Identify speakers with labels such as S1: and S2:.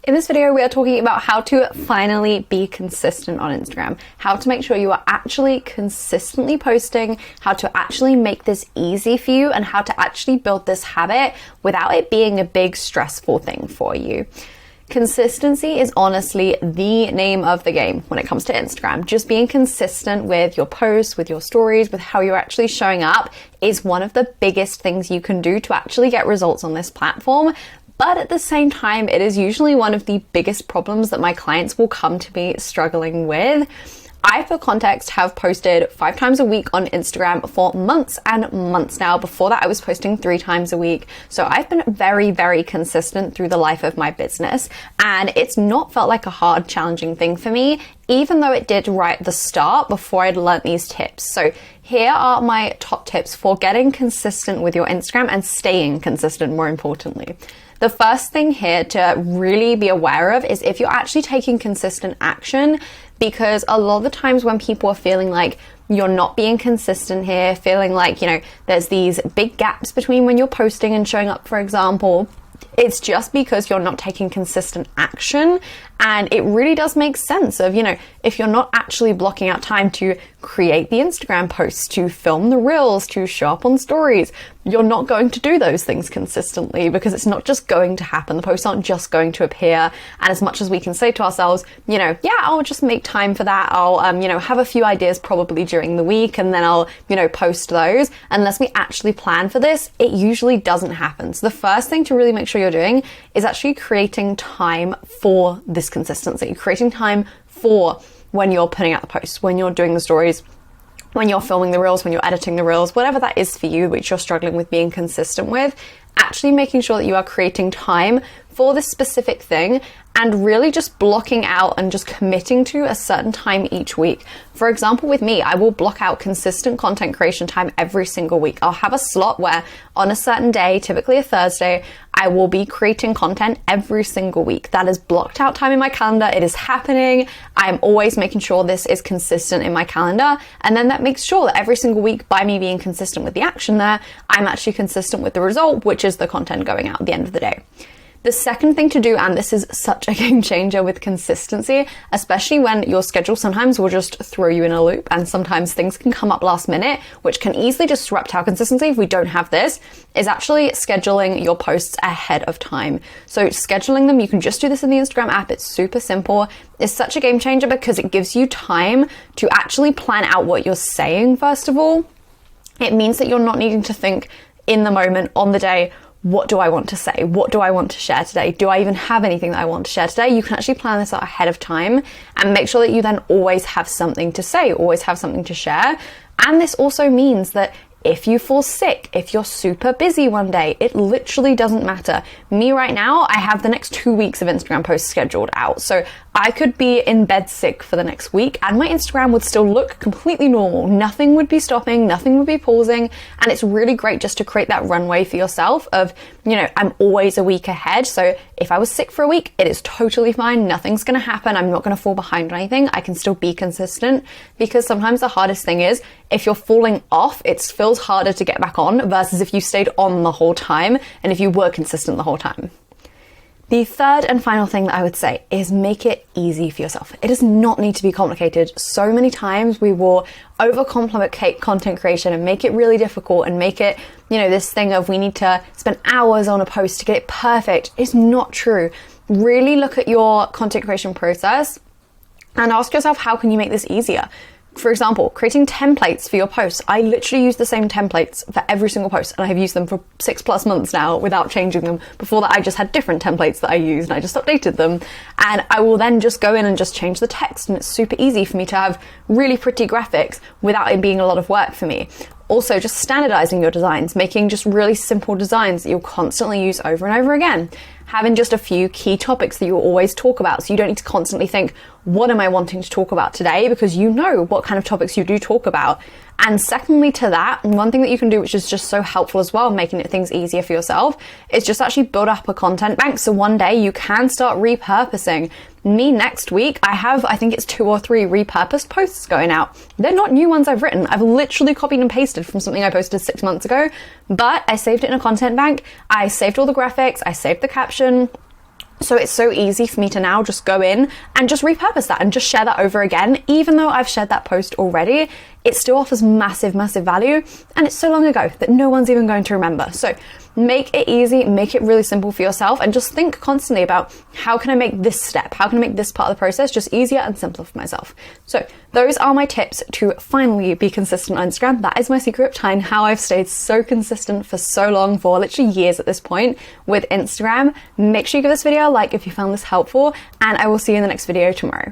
S1: In this video, we are talking about how to finally be consistent on Instagram, how to make sure you are actually consistently posting, how to actually make this easy for you, and how to actually build this habit without it being a big stressful thing for you. Consistency is honestly the name of the game when it comes to Instagram. Just being consistent with your posts, with your stories, with how you're actually showing up is one of the biggest things you can do to actually get results on this platform. But at the same time, it is usually one of the biggest problems that my clients will come to me struggling with. I, for context, have posted 5 times a week on Instagram for months and months now. Before that, I was posting 3 times a week. So I've been very, very consistent through the life of my business. And it's not felt like a hard, challenging thing for me, even though it did right at the start before I'd learned these tips. So here are my top tips for getting consistent with your Instagram and staying consistent, more importantly. The first thing here to really be aware of is if you're actually taking consistent action, because a lot of the times when people are feeling like you're not being consistent here, feeling like, there's these big gaps between when you're posting and showing up, for example, it's just because you're not taking consistent action. And it really does make sense of, if you're not actually blocking out time to create the Instagram posts, to film the reels, to show up on stories, you're not going to do those things consistently because it's not just going to happen. The posts aren't just going to appear. And as much as we can say to ourselves, I'll just make time for that. I'll, have a few ideas probably during the week and then I'll, post those. Unless we actually plan for this, it usually doesn't happen. So the first thing to really make sure you're doing is actually creating time for this consistency, creating time for when you're putting out the posts, when you're doing the stories, when you're filming the reels, when you're editing the reels, whatever that is for you, which you're struggling with being consistent with, actually making sure that you are creating time for this specific thing and really just blocking out and just committing to a certain time each week. For example, with me, I will block out consistent content creation time every single week. I'll have a slot where on a certain day, typically a Thursday, I will be creating content every single week. That is blocked out time in my calendar. It is happening. I'm always making sure this is consistent in my calendar. And then that makes sure that every single week, by me being consistent with the action there, I'm actually consistent with the result, which is the content going out at the end of the day. The second thing to do, and this is such a game changer with consistency, especially when your schedule sometimes will just throw you in a loop and sometimes things can come up last minute, which can easily disrupt our consistency if we don't have this, is actually scheduling your posts ahead of time. So scheduling them, you can just do this in the Instagram app. It's super simple. It's such a game changer because it gives you time to actually plan out what you're saying, first of all. It means that you're not needing to think in the moment, on the day, what do I want to say? What do I want to share today? Do I even have anything that I want to share today? You can actually plan this out ahead of time and make sure that you then always have something to say, always have something to share. And this also means that if you fall sick, if you're super busy one day, it literally doesn't matter. Me right now, I have the next 2 weeks of Instagram posts scheduled out. So I could be in bed sick for the next week and my Instagram would still look completely normal. Nothing would be stopping, nothing would be pausing. And it's really great just to create that runway for yourself of, I'm always a week ahead. So if I was sick for a week, it is totally fine. Nothing's going to happen. I'm not going to fall behind on anything. I can still be consistent because sometimes the hardest thing is if you're falling off, it feels harder to get back on versus if you stayed on the whole time and if you were consistent the whole time. The third and final thing that I would say is make it easy for yourself. It does not need to be complicated. So many times we will overcomplicate content creation and make it really difficult and make it, this thing of we need to spend hours on a post to get it perfect. It's not true. Really look at your content creation process and ask yourself, how can you make this easier? For example, creating templates for your posts. I literally use the same templates for every single post and I have used them for 6+ months now without changing them. Before that, I just had different templates that I used and I just updated them. And I will then just go in and just change the text and it's super easy for me to have really pretty graphics without it being a lot of work for me. Also, just standardizing your designs, making just really simple designs that you'll constantly use over and over again. Having just a few key topics that you always talk about so you don't need to constantly think, what am I wanting to talk about today? Because you know what kind of topics you do talk about. And secondly to that, one thing that you can do, which is just so helpful as well, making things easier for yourself, is just actually build up a content bank. So one day you can start repurposing. Me next week, I think it's 2 or 3 repurposed posts going out. They're not new ones I've written. I've literally copied and pasted from something I posted 6 months ago, but I saved it in a content bank. I saved all the graphics. I saved the caption. So it's so easy for me to now just go in and just repurpose that and just share that over again. Even though I've shared that post already, it still offers massive, massive value. And it's so long ago that no one's even going to remember. So make it easy, make it really simple for yourself, and just think constantly about how can I make this step? How can I make this part of the process just easier and simpler for myself? So those are my tips to finally be consistent on Instagram. That is my secret behind how I've stayed so consistent for so long, for literally years at this point with Instagram. Make sure you give this video a like if you found this helpful, and I will see you in the next video tomorrow.